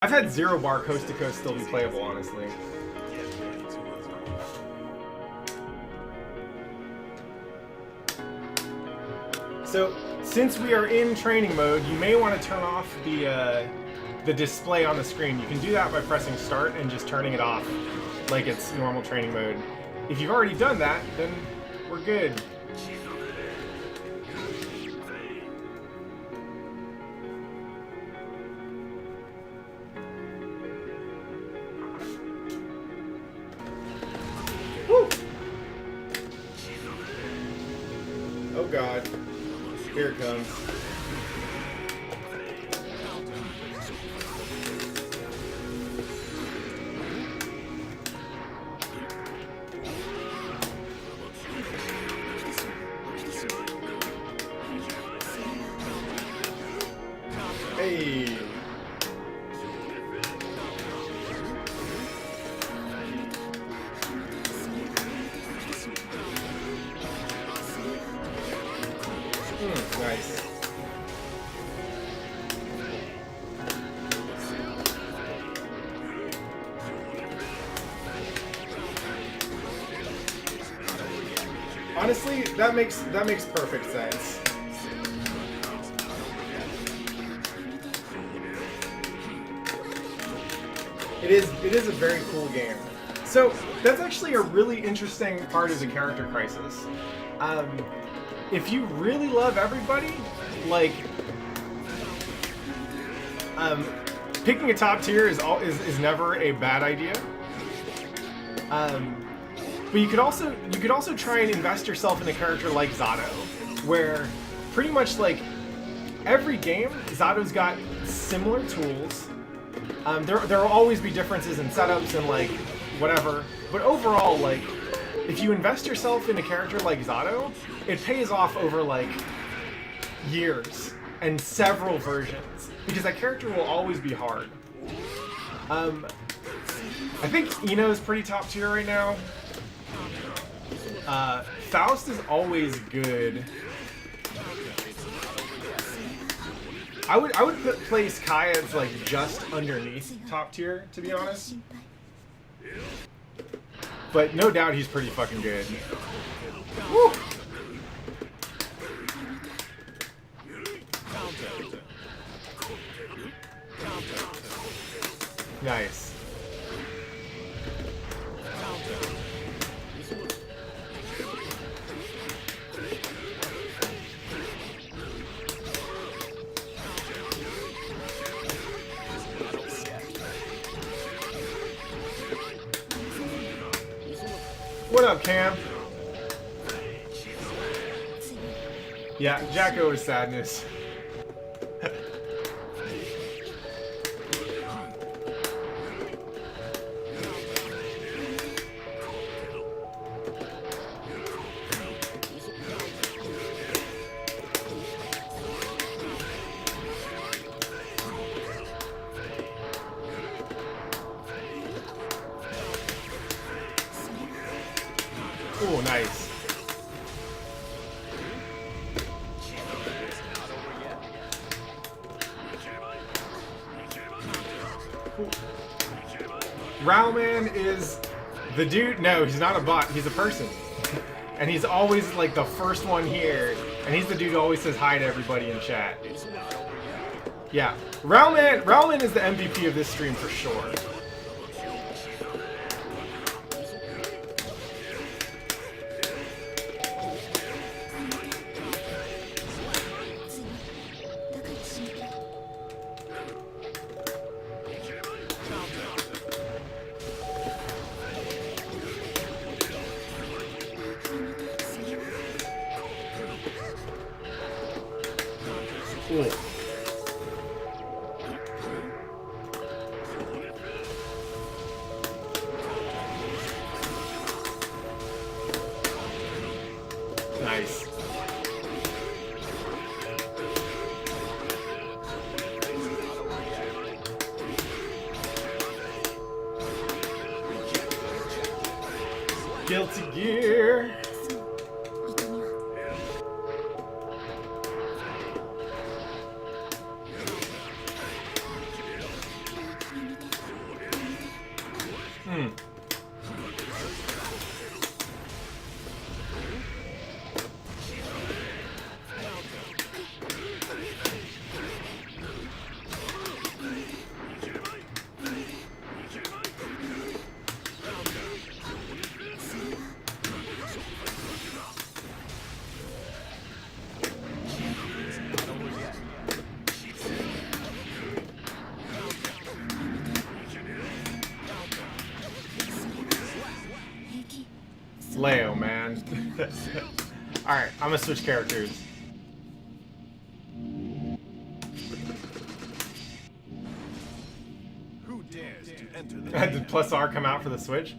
I've had 0 bar coast to coast still be playable, honestly. So, since we are in training mode, you may want to turn off the display on the screen. You can do that by pressing start and just turning it off like it's normal training mode. If you've already done that, then we're good. Woo! Oh god. Here it comes. Hey. Nice. Honestly, that makes perfect sense. It is a very cool game. So that's actually a really interesting part of the character crisis. If you really love everybody, like, picking a top tier is never a bad idea. But you could also try and invest yourself in a character like Zato, where pretty much like every game, Zato's got similar tools. There will always be differences in setups and like whatever, but overall, like, if you invest yourself in a character like Zato, it pays off over like years and several versions, because that character will always be hard. I think Ino is pretty top tier right now. Faust is always good. I would place Kai as like just underneath top tier, to be honest. But no doubt he's pretty fucking good. Woo! Nice. What up, Cam? Yeah, Jacko is sadness. Oh, nice. Rowman is the dude. No, he's not a bot. He's a person. And he's always like the first one here. And he's the dude who always says hi to everybody in chat. Yeah. Rowman is the MVP of this stream for sure. Cool. Nice. Guilty Gear. Hmm. Leo, man. Alright, I'm gonna switch characters. Who dares to enter the Did plus R come out for the Switch?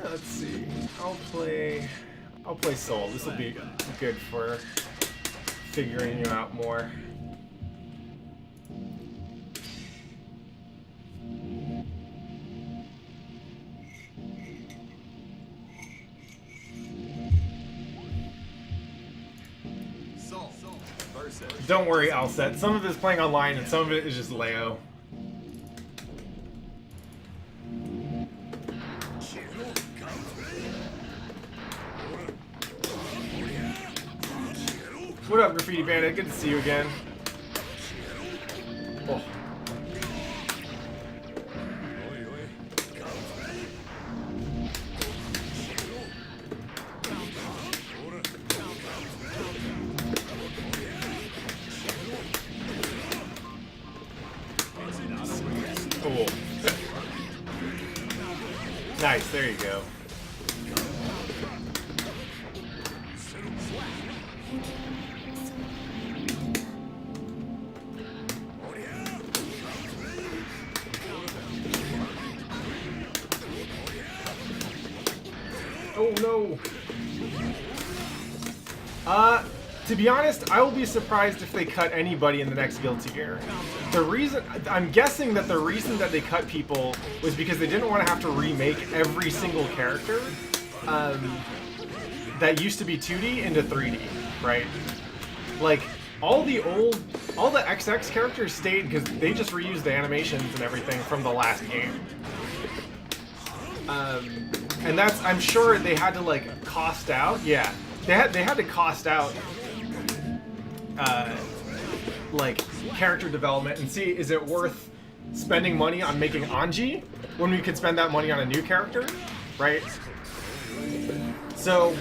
Let's see. I'll play Soul. This will be good for figuring you out more. Don't worry, alcett. Some of it is playing online, and some of it is just Leo. What up, Graffiti Bandit? Good to see you again. Oh. Cool. Nice, there you go. Oh no. To be honest, I will be surprised if they cut anybody in the next Guilty Gear. The reason, I'm guessing that the reason that they cut people was because they didn't want to have to remake every single character that used to be 2D into 3D, right? Like, all the XX characters stayed because they just reused the animations and everything from the last game. And that's, I'm sure they had to like cost out, yeah. They had to cost out like character development and see, is it worth spending money on making Anji when we could spend that money on a new character, right? So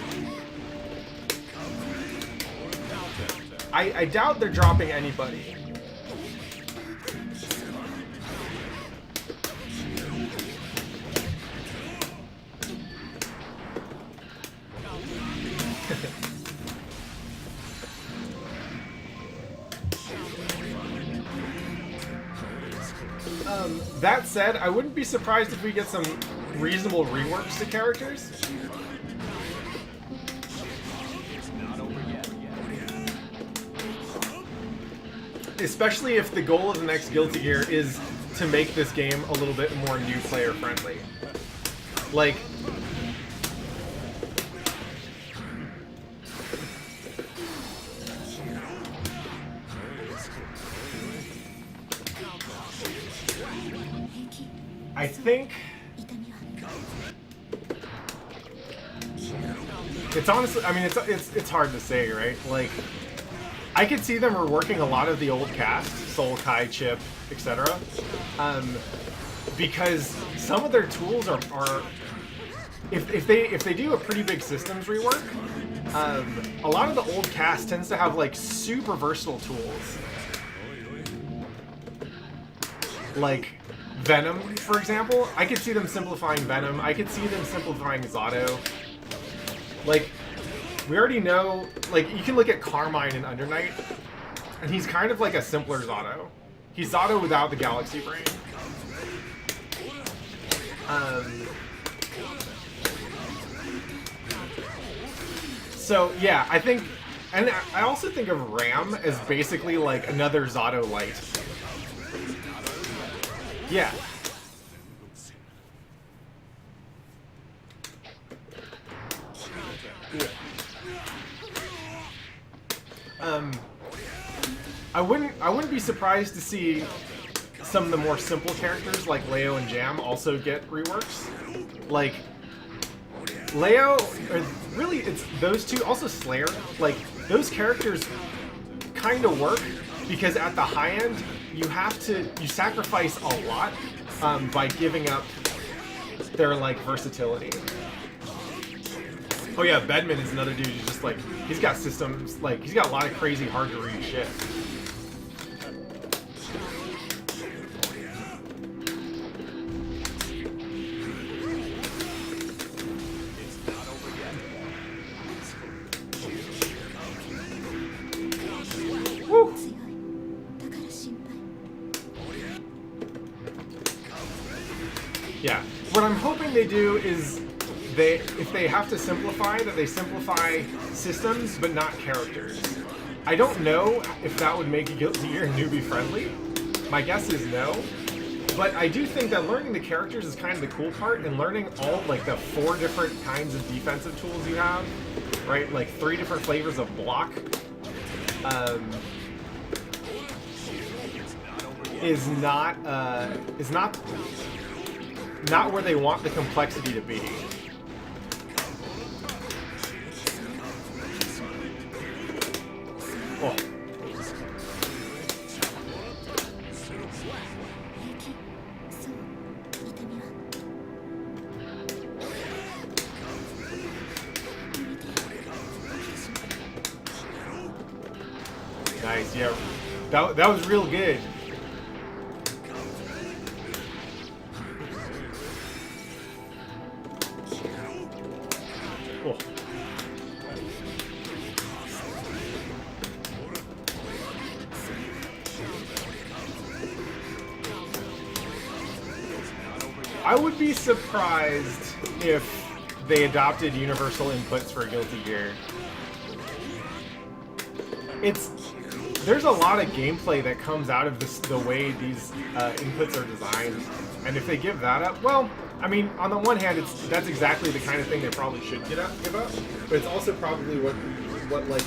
I doubt they're dropping anybody. That said, I wouldn't be surprised if we get some reasonable reworks to characters. Especially if the goal of the next Guilty Gear is to make this game a little bit more new player friendly. Like, I think it's honestly, I mean, it's hard to say, right? Like, I could see them reworking a lot of the old cast, Soul, Kai, Chip, etc. Because some of their tools are if they do a pretty big systems rework, a lot of the old cast tends to have like super versatile tools, like Venom, for example. I could see them simplifying Venom. I could see them simplifying Zato. Like, we already know, like, you can look at Carmine in Under Night, and he's kind of like a simpler Zato. He's Zato without the Galaxy Brain. So, yeah, I think, and I also think of Ram as basically like another Zato Light. Yeah. I wouldn't be surprised to see some of the more simple characters like Leo and Jam also get reworks. Like Leo, or really it's those two, also Slayer, like those characters kind of work because at the high end you sacrifice a lot by giving up their like versatility. Oh yeah, Bedman is another dude who's just like, he's got systems, like he's got a lot of crazy hard to read shit. Woo. Yeah, what I'm hoping they do is if they have to simplify, that they simplify systems but not characters. I don't know if that would make Guilty Gear newbie friendly. My guess is no. But I do think that learning the characters is kind of the cool part, and learning all like the 4 different kinds of defensive tools you have, right? Like 3 different flavors of block. Is not where they want the complexity to be. Oh. Nice, yeah. That was real good. Oh. I would be surprised if they adopted universal inputs for Guilty Gear. There's a lot of gameplay that comes out of the way these inputs are designed, and if they give that up, well, I mean, on the one hand, that's exactly the kind of thing they probably should give up, but it's also probably what like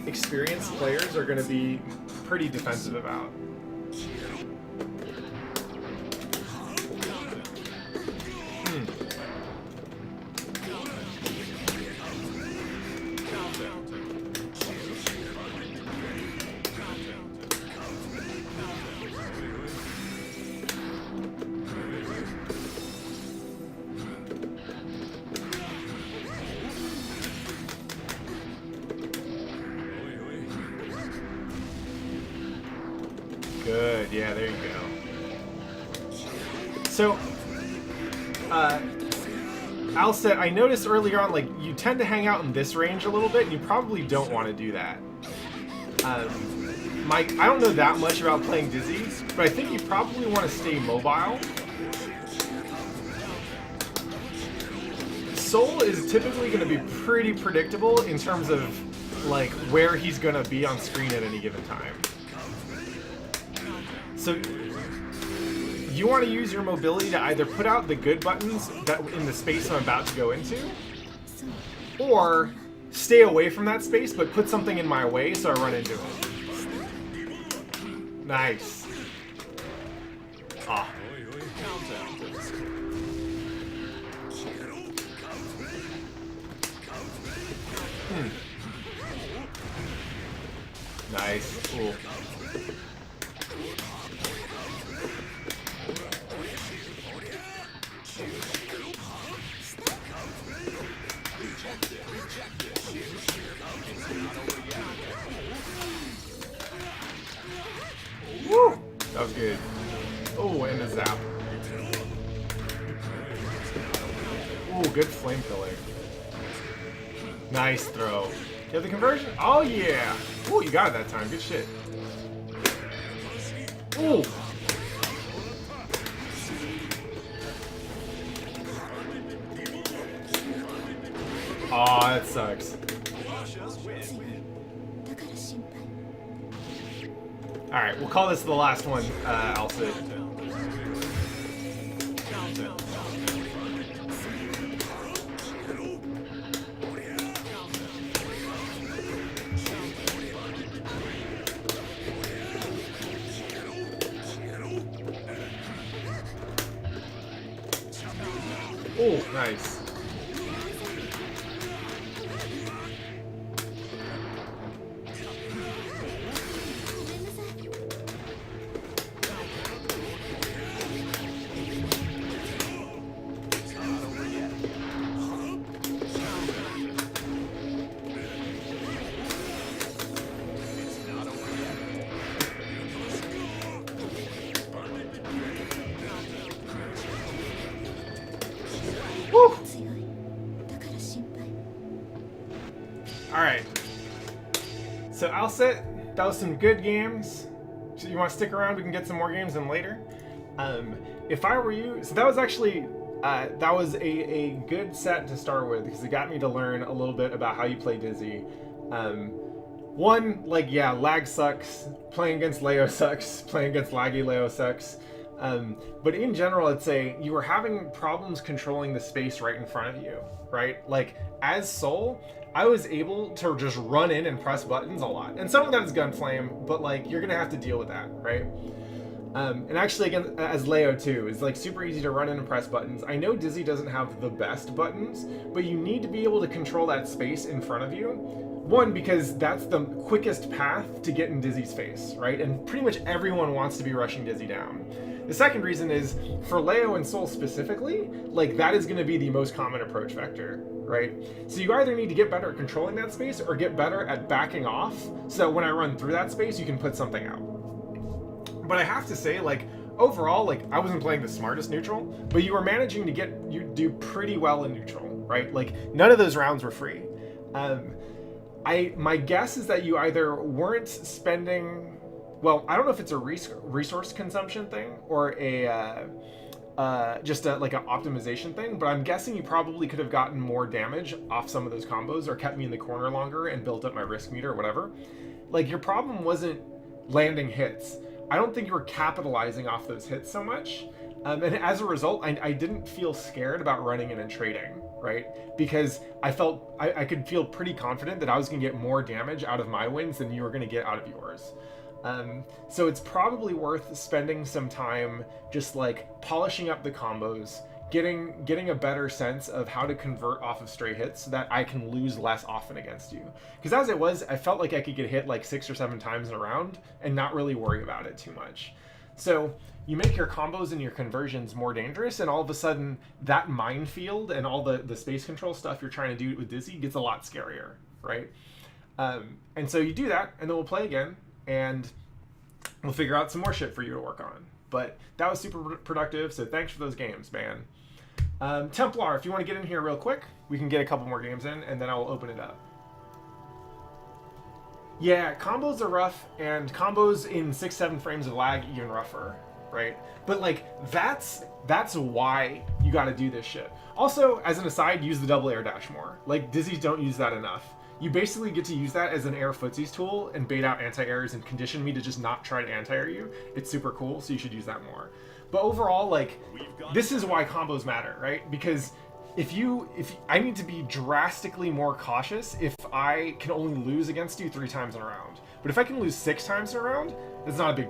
experienced players are going to be pretty defensive about. Good, yeah, there you go. So, alcett, I noticed earlier on, like, you tend to hang out in this range a little bit, and you probably don't want to do that. Mike, I don't know that much about playing Dizzy, but I think you probably want to stay mobile. Soul is typically going to be pretty predictable in terms of, like, where he's going to be on screen at any given time. So you want to use your mobility to either put out the good buttons that in the space I'm about to go into, or stay away from that space but put something in my way so I run into it. Nice. Ah. Nice. Cool. Woo! That was good. Oh, and a zap. Oh, good flame pillar. Nice throw. You have the conversion? Oh, yeah. Oh, you got it that time. Good shit. Ooh. Aw, oh, that sucks. Alright, we'll call this the last one, alcett. Oh, nice. Woo! Alright. So Alcett, that was some good games. So you want to stick around? We can get some more games in later. If I were you, so that was actually that was a good set to start with because it got me to learn a little bit about how you play Dizzy. One, like, yeah, lag sucks. Playing against Leo sucks. Playing against laggy Leo sucks. But in general, I'd say you were having problems controlling the space right in front of you, right? Like, as Soul, I was able to just run in and press buttons a lot. And some of that is Gunflame, but, like, you're gonna have to deal with that, right? And actually, again, as Leo too, it's like super easy to run in and press buttons. I know Dizzy doesn't have the best buttons, but you need to be able to control that space in front of you. One, because that's the quickest path to get in Dizzy's face, right? And pretty much everyone wants to be rushing Dizzy down. The second reason is, for Leo and Soul specifically, like, that is going to be the most common approach vector, right? So you either need to get better at controlling that space or get better at backing off so that when I run through that space, you can put something out. But I have to say, like, overall, like, I wasn't playing the smartest neutral, but you were managing to do pretty well in neutral, right? Like, none of those rounds were free. My guess is that you either weren't spending, well, I don't know if it's a resource consumption thing or a like an optimization thing, but I'm guessing you probably could have gotten more damage off some of those combos or kept me in the corner longer and built up my risk meter or whatever. Like, your problem wasn't landing hits. I don't think you were capitalizing off those hits so much. And as a result, I didn't feel scared about running in and trading, right? Because I felt I could feel pretty confident that I was going to get more damage out of my wins than you were going to get out of yours. So it's probably worth spending some time just like polishing up the combos, getting a better sense of how to convert off of stray hits so that I can lose less often against you. Because as it was, I felt like I could get hit like 6 or 7 times in a round and not really worry about it too much. So you make your combos and your conversions more dangerous, and all of a sudden that minefield and all the space control stuff you're trying to do with Dizzy gets a lot scarier, right? And so you do that, and then we'll play again, and we'll figure out some more shit for you to work on. But that was super productive, so thanks for those games, man. Templar, if you want to get in here real quick, we can get a couple more games in, and then I will open it up. Yeah, combos are rough, and combos in 6-7 frames of lag even rougher, right? But like, that's why you got to do this shit. Also, as an aside, use the double air dash more. Like, Dizzies don't use that enough. You basically get to use that as an air footsies tool and bait out anti-airs and condition me to just not try to anti-air you. It's super cool, so you should use that more. But overall, like, this is why combos matter, right? Because if I need to be drastically more cautious if I can only lose against you 3 times in a round. But if I can lose 6 times in a round, that's not a big deal.